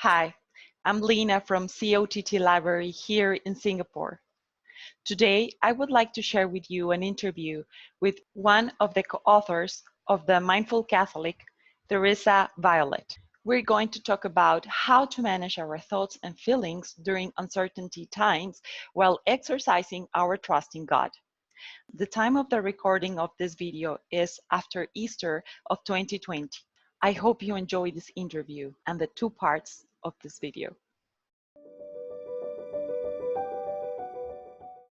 Hi, I'm Lena from COTT Library here in Singapore. Today, I would like to share with you an interview with one of the co-authors of the Mindful Catholic, Teresa Violet. We're going to talk about how to manage our thoughts and feelings during uncertainty times while exercising our trust in God. The time of the recording of this video is after Easter of 2020. I hope you enjoy this interview and the two parts of this video.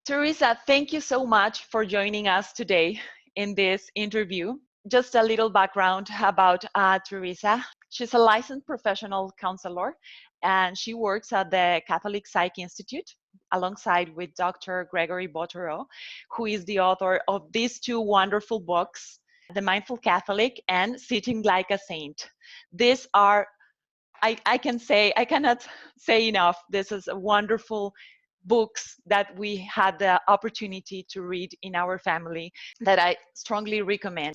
Teresa, thank you so much for joining us today in this interview. Just a little background about Teresa. She's a licensed professional counselor and she works at the Catholic Psych Institute alongside with Dr. Greggory Bottaro, who is the author of these two wonderful books, The Mindful Catholic and Sitting Like a Saint. These are, I cannot say enough, this is a wonderful books that we had the opportunity to read in our family that I strongly recommend.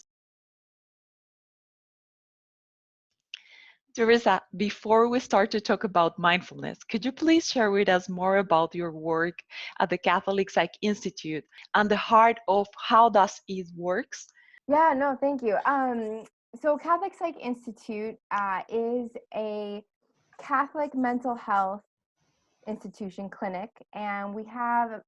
Teresa, before we start to talk about mindfulness, could you please share with us more about your work at the Catholic Psych Institute and the heart of how does it works? Yeah, no, thank you. So Catholic Psych Institute is a Catholic mental health institution clinic, and we have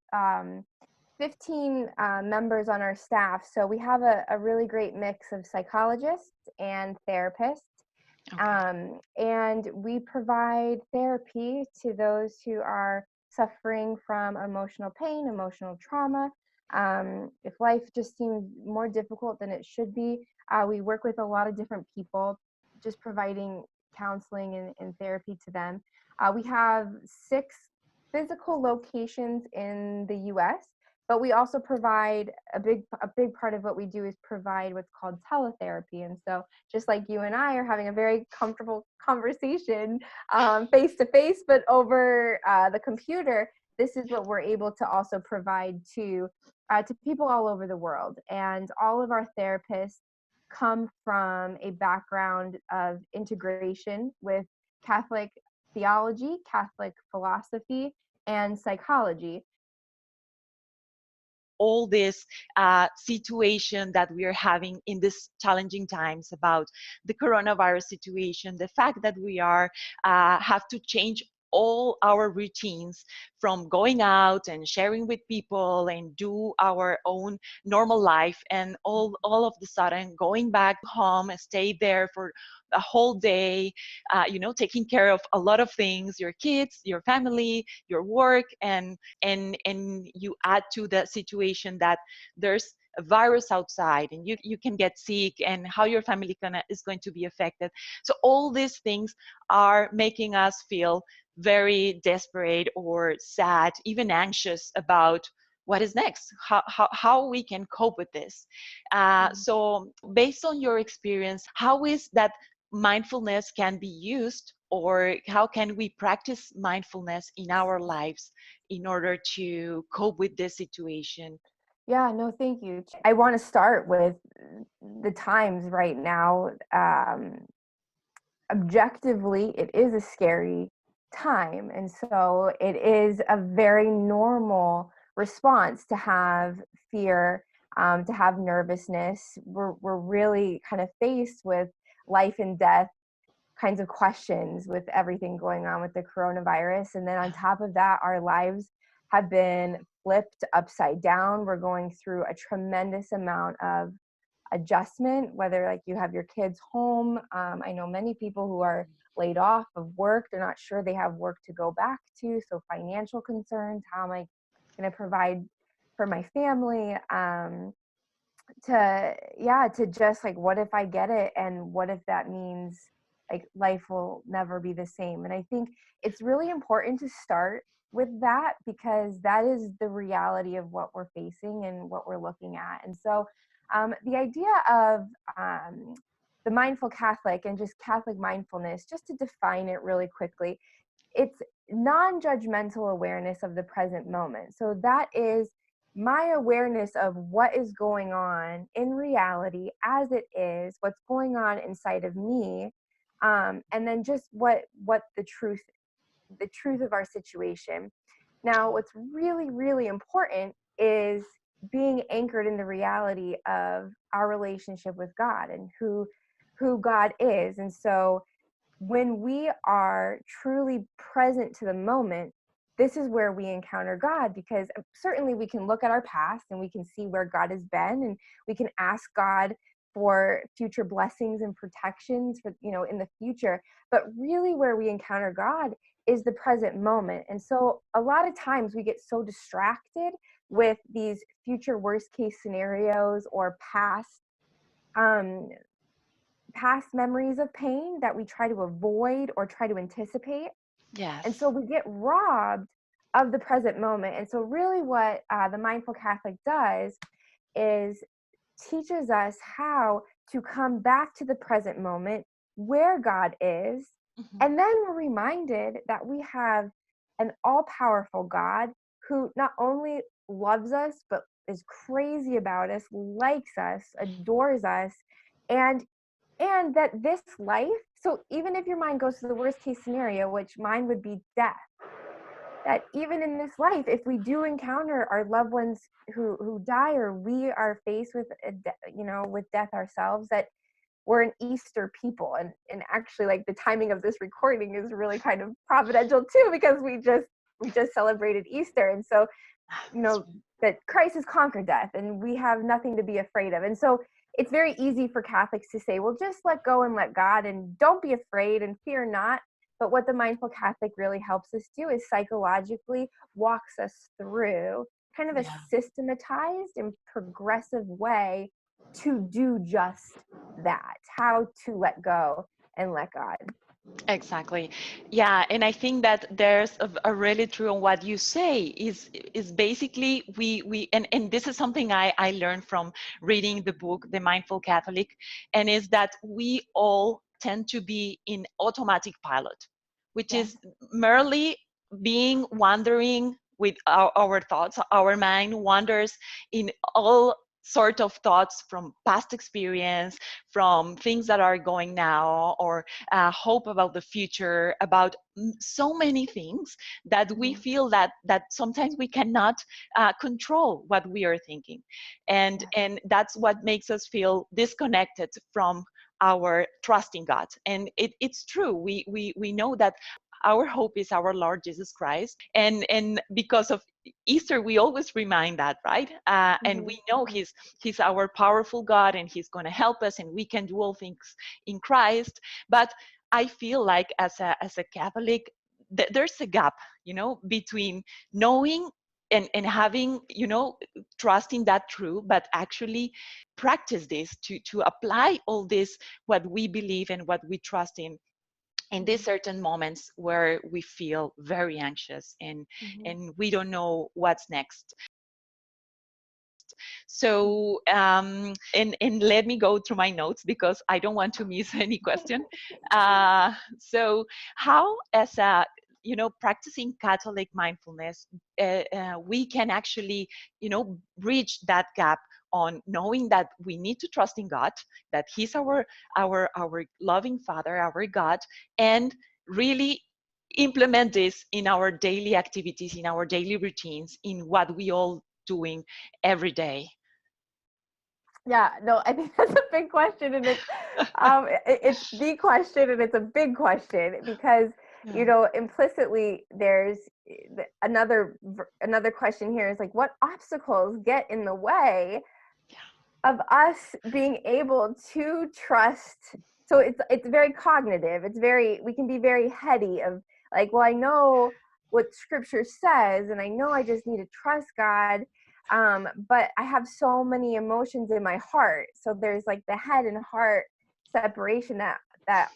15 members on our staff. So we have a really great mix of psychologists and therapists. Okay. And we provide therapy to those who are suffering from emotional pain, emotional trauma. If life just seems more difficult than it should be, we work with a lot of different people, just providing counseling and therapy to them. We have 6 physical locations in the US, but we also provide a big part of what we do is provide what's called teletherapy. And so just like you and I are having a very comfortable conversation face to face, but over the computer, this is what we're able to also provide to people all over the world. And all of our therapists come from a background of integration with Catholic theology, Catholic philosophy, and psychology. All this situation that we are having in this challenging times about the coronavirus situation, the fact that we are have to change all our routines from going out and sharing with people and do our own normal life, and all of the sudden going back home and stay there for a whole day, taking care of a lot of things, your kids, your family, your work, and you add to the situation that there's a virus outside and you can get sick, and how your family is going to be affected. So all these things are making us feel very desperate or sad, even anxious about what is next, how we can cope with this. So based on your experience, how is that mindfulness can be used, or how can we practice mindfulness in our lives in order to cope with this situation? Yeah, no, thank you. I want to start with the times right now. Objectively, it is a scary time. And so it is a very normal response to have fear, to have nervousness. We're really kind of faced with life and death kinds of questions with everything going on with the coronavirus. And then on top of that, our lives have been flipped upside down. We're going through a tremendous amount of adjustment, whether like you have your kids home. I know many people who are laid off of work. They're not sure they have work to go back to. So financial concerns, how am I going to provide for my family? To just like, what if I get it? And what if that means like life will never be the same? And I think it's really important to start with that, because that is the reality of what we're facing and what we're looking at. And so the idea of the mindful Catholic and just Catholic mindfulness, just to define it really quickly, it's non-judgmental awareness of the present moment. So that is my awareness of what is going on in reality as it is, what's going on inside of me, and then just what the truth of our situation. Now, what's really, really important is being anchored in the reality of our relationship with God and who God is. And so when we are truly present to the moment, this is where we encounter God, because certainly we can look at our past and we can see where God has been, and we can ask God for future blessings and protections for, in the future. But really where we encounter God is the present moment. And so a lot of times we get so distracted with these future worst case scenarios or um, past memories of pain that we try to avoid or try to anticipate. And so Yes. we get robbed of the present moment. And so really what the Mindful Catholic does is teaches us how to come back to the present moment where God is. Mhm. And then we're reminded that we have an all-powerful God who not only loves us, but is crazy about us, likes us, adores us, and that this life, so even if your mind goes to the worst case scenario, which mine would be death, that even in this life, if we do encounter our loved ones who die, or we are faced with with death ourselves, that we're an Easter people. And actually, like, the timing of this recording is really kind of providential too, because we just celebrated Easter. And so, That's that Christ has conquered death and we have nothing to be afraid of. And so it's very easy for Catholics to say, well, just let go and let God, and don't be afraid and fear not. But what the Mindful Catholic really helps us do is psychologically walks us through kind of a yeah. systematized and progressive way to do just that, how to let go and let God. Exactly. Yeah, and I think that there's a really true on what you say is basically we and this is something I learned from reading the book The Mindful Catholic, and is that we all tend to be in automatic pilot, which Yes. is merely being wandering with our thoughts. Our mind wanders in all sort of thoughts from past experience, from things that are going now, or hope about the future, about so many things that we Mm-hmm. feel that sometimes we cannot control what we are thinking, and Yes. and that's what makes us feel disconnected from our trust in God. And it's true. We know that our hope is our Lord Jesus Christ, and because of Easter, we always remind that, right? And Mm-hmm. we know He's our powerful God, and He's going to help us, and we can do all things in Christ. But I feel like as a Catholic, there's a gap, between knowing and having, trusting that true, but actually practice this to apply all this, what we believe and what we trust in these certain moments where we feel very anxious Mm-hmm. and we don't know what's next. So and let me go through my notes because I don't want to miss any question. So how, as a practicing Catholic mindfulness, we can actually bridge that gap on knowing that we need to trust in God, that He's our loving Father, our God, and really implement this in our daily activities, in our daily routines, in what we all doing every day. Yeah, no, I think that's a big question, and it's the question, and it's a big question because Yeah. implicitly there's another question here is like, what obstacles get in the way of us being able to trust? So it's very cognitive. We can be very heady of like, well, I know what Scripture says, and I know I just need to trust God, but I have so many emotions in my heart. So there's like the head and heart separation that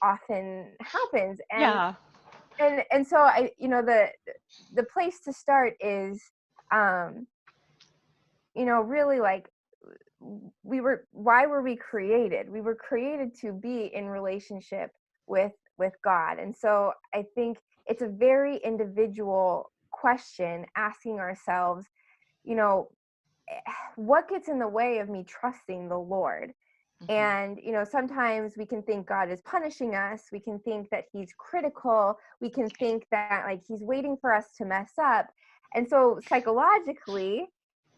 often happens, and Yeah. and so the place to start is, um, really like, why were we created? We were created to be in relationship with God. And so I think it's a very individual question, asking ourselves, you know what gets in the way of me trusting the Lord? Mhm. And, sometimes we can think God is punishing us. We can think that he's critical. We can think that like he's waiting for us to mess up. And so psychologically,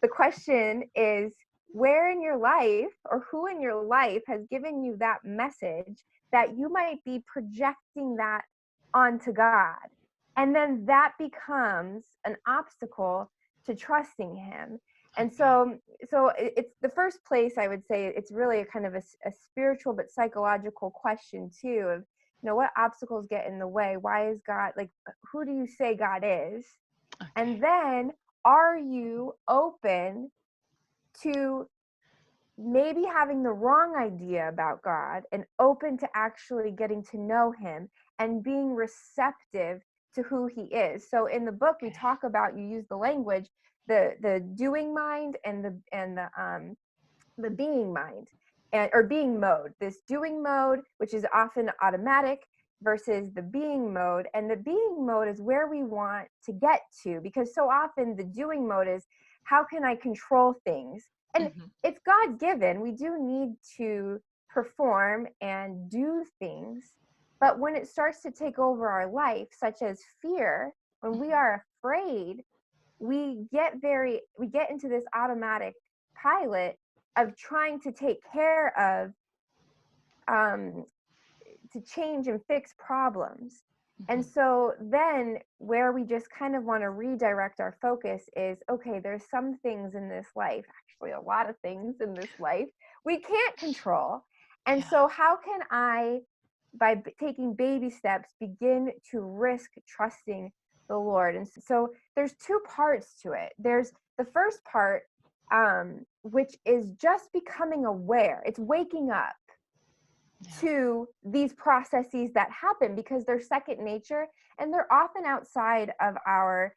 the question is, where in your life or who in your life has given you that message that you might be projecting that onto God? And then that becomes an obstacle to trusting him. And Okay. so it's the first place I would say it's really a kind of a spiritual but psychological question too of, what obstacles get in the way? Why is God, like, who do you say God is? Okay. And then, are you open to maybe having the wrong idea about God and open to actually getting to know him and being receptive to who he is? So in the book we Okay. talk about, you use the language, the doing mind and the being mind, or being mode. This doing mode, which is often automatic, versus the being mode. And the being mode is where we want to get to, because so often the doing mode is, how can I control things? And Mhm. it's God given. We do need to perform and do things. But when it starts to take over our life, such as fear, when we Mhm. are afraid, we get into this automatic pilot of trying to take care of, um, to change and fix problems. And Mhm. so then where we just kind of want to redirect our focus is, okay, there's some things in this life, actually a lot of things in this life we can't control. And Yeah. so how can I, by taking baby steps, begin to risk trusting the Lord? And so there's two parts to it. There's the first part, which is just becoming aware. It's waking up Yeah. to these processes that happen because they're second nature, and they're often outside of our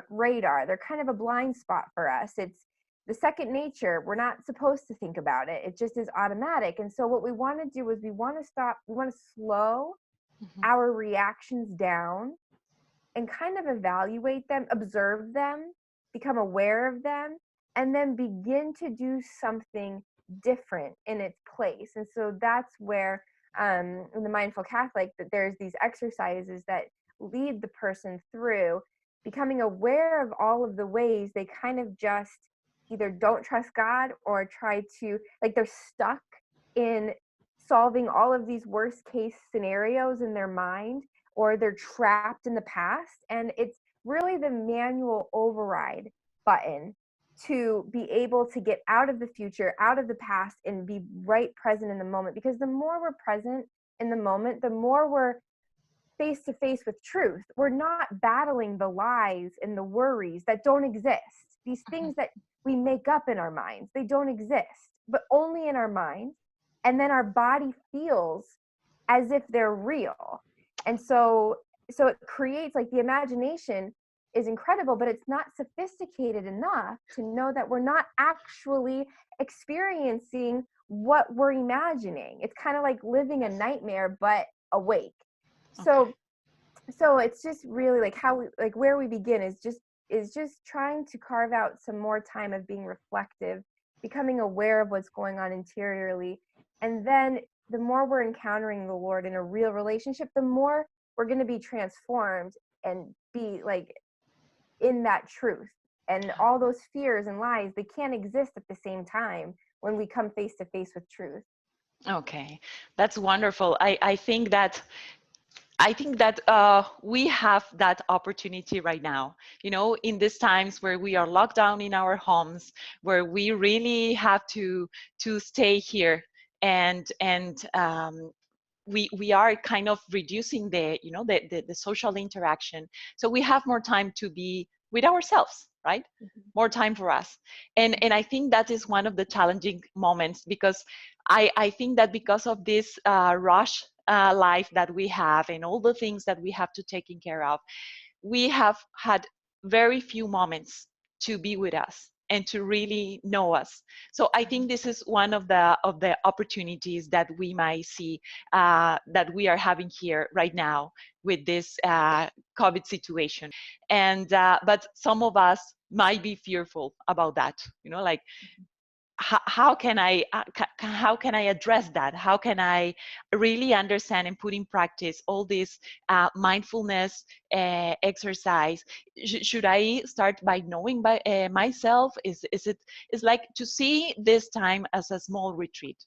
radar. They're kind of a blind spot for us. It's the second nature. We're not supposed to think about it. It just is automatic. And so what we want to do is we want to stop, we want to slow Mhm. our reactions down and kind of evaluate them, observe them, become aware of them, and then begin to do something different in its place. And so that's where, in the Mindful Catholic, that there's these exercises that lead the person through becoming aware of all of the ways they kind of just either don't trust God or try to, like, they're stuck in solving all of these worst case scenarios in their mind, or they're trapped in the past. And it's really the manual override button to be able to get out of the future, out of the past, and be right present in the moment. Because the more we're present in the moment, the more we're face to face with truth. We're not battling the lies and the worries that don't exist. These Mhm. things that we make up in our minds, they don't exist, but only in our mind. And then our body feels as if they're real. And so it creates, like, the imagination is incredible, but it's not sophisticated enough to know that we're not actually experiencing what we're imagining. It's kind of like living a Yes. nightmare but awake. Okay. So it's just really like how we, like, where we begin is just trying to carve out some more time of being reflective, becoming aware of what's going on interiorly. And then the more we're encountering the Lord in a real relationship, the more we're going to be transformed and be like in that truth. And all those fears and lies, they can't exist at the same time when we come face to face with truth. Okay. That's wonderful. I think that we have that opportunity right now, in these times where we are locked down in our homes, where we really have to stay here, and we are kind of reducing the social interaction. So we have more time to be with ourselves, right? Mhm. More time for us. And I think that is one of the challenging moments, because I think that because of this rush life that we have and all the things that we have to take care of, we have had very few moments to be with us and to really know us. So I think this is one of the opportunities that we might see, that we are having here right now with this COVID situation. And but some of us might be fearful about that, like how can I how can I address that? How can I really understand and put in practice all this mindfulness exercise? Should I start by knowing by myself? Is it is like to see this time as a small retreat?